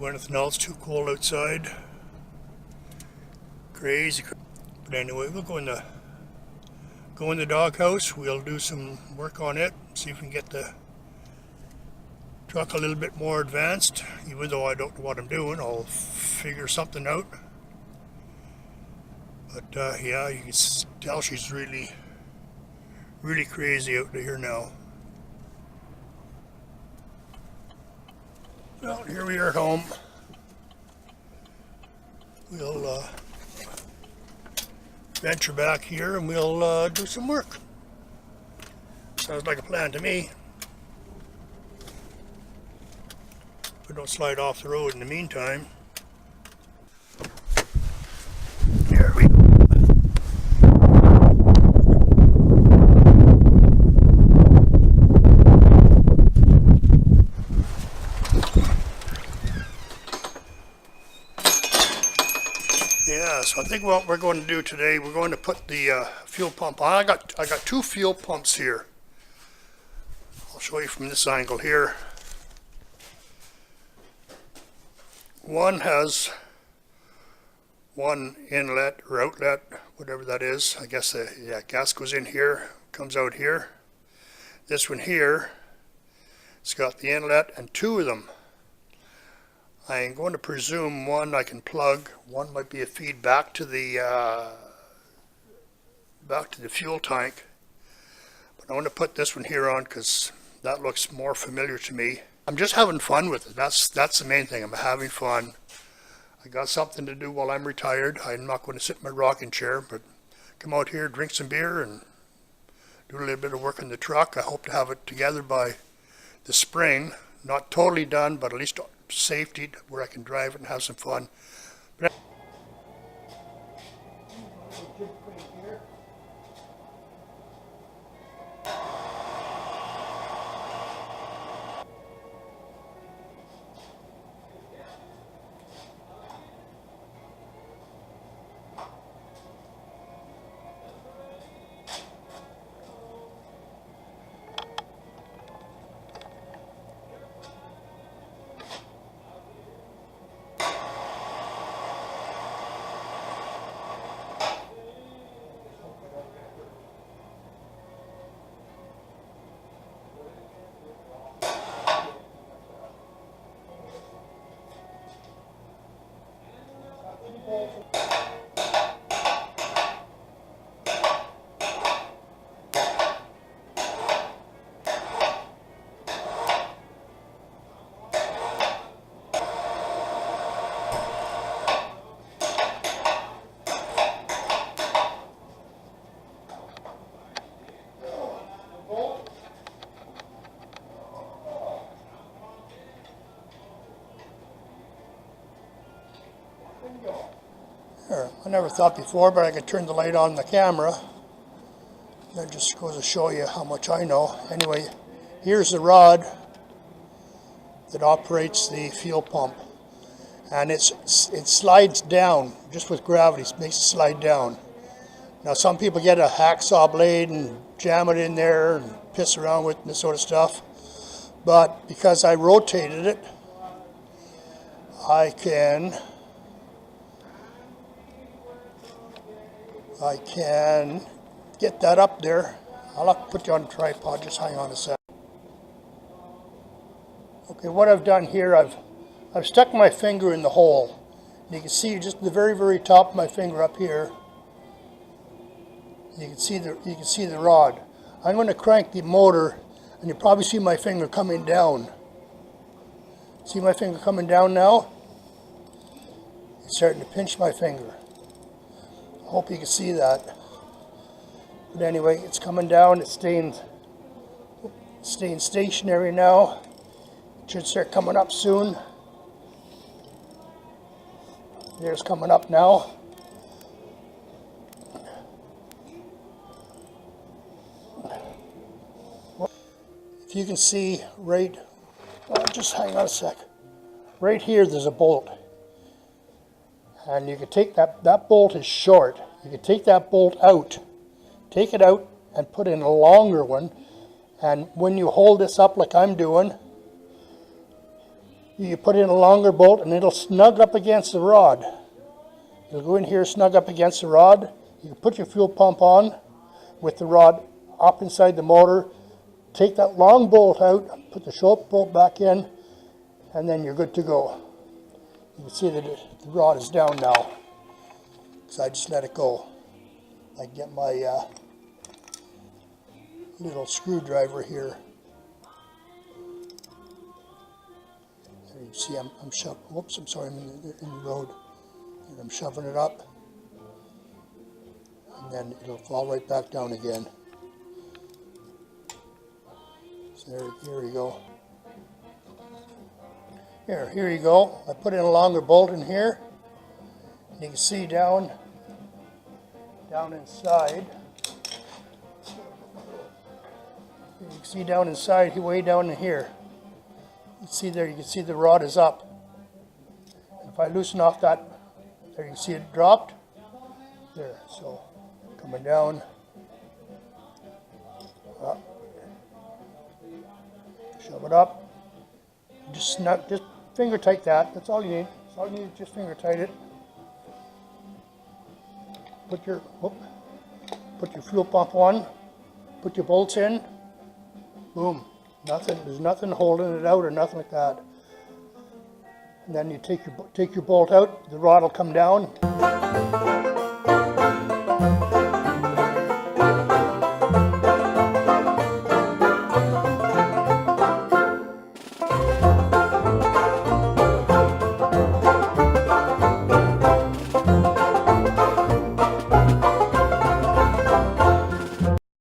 do anything else. Too cold outside. Crazy. But anyway, we'll go in the doghouse. We'll do some work on it. See if we can get the truck a little bit more advanced. Even though I don't know what I'm doing, I'll figure something out. But yeah, you can tell she's really crazy out here now. Well, here we are at home. We'll venture back here and we'll do some work. Sounds like a plan to me. We don't slide off the road in the meantime. Here we go. Yeah, so I think what we're going to do today, we're going to put the fuel pump on. I got two fuel pumps here. I'll show you from this angle here. One has one inlet or outlet, whatever that is. I guess yeah, gas goes in here, comes out here. This one here, it's got the inlet and two of them. I'm going to presume one I can plug. One might be a feed back to the fuel tank. But I want to put this one here on because that looks more familiar to me. I'm just having fun with it. That's the main thing. I'm having fun. I got something to do while I'm retired. I'm not going to sit in my rocking chair, but come out here, drink some beer, and do a little bit of work on the truck. I hope to have it together by the spring. Not totally done, but at least safety where I can drive it and have some fun. I never thought before, but I could turn the light on the camera. That just goes to show you how much I know. Anyway, here's the rod that operates the fuel pump. And it slides down, just with gravity, it makes it slide down. Now some people get a hacksaw blade and jam it in there and piss around with this sort of stuff. But because I rotated it, I can get that up there. I'll have to put you on a tripod, just hang on a sec. Okay, what I've done here, I've stuck my finger in the hole. You can see just the very top of my finger up here. You can see the rod. I'm going to crank the motor, and you probably see my finger coming down. See my finger coming down now? It's starting to pinch my finger. I hope you can see that. But anyway, it's coming down. It's staying stationary now. It should start coming up soon. There's coming up now. If you can see right, just hang on a sec. Right here there's a bolt. And you can take that bolt is short. You can take that bolt out, take it out and put in a longer one. And when you hold this up like I'm doing, You put in a longer bolt and it'll snug up against the rod. You'll go in here, snug up against the rod. You can put your fuel pump on with the rod up inside the motor. Take that long bolt out, put the short bolt back in, and then you're good to go. You can see that the rod is down now. So I just let it go. I get my little screwdriver here. There you see I'm shoving, whoops, I'm sorry, I'm in the road. And I'm shoving it up. And then it'll fall right back down again. So here we go. Here you go. I put in a longer bolt in here. You can see down inside. You can see down inside, way down in here. You see there, you can see the rod is up. If I loosen off that, there you can see it dropped. There, so coming down. Up. Shove it up. Just finger tight that. That's all you need. That's all you need. Just finger tight it. Put your fuel pump on. Put your bolts in. Boom. Nothing. There's nothing holding it out or nothing like that. And then you take your bolt out. The rod will come down.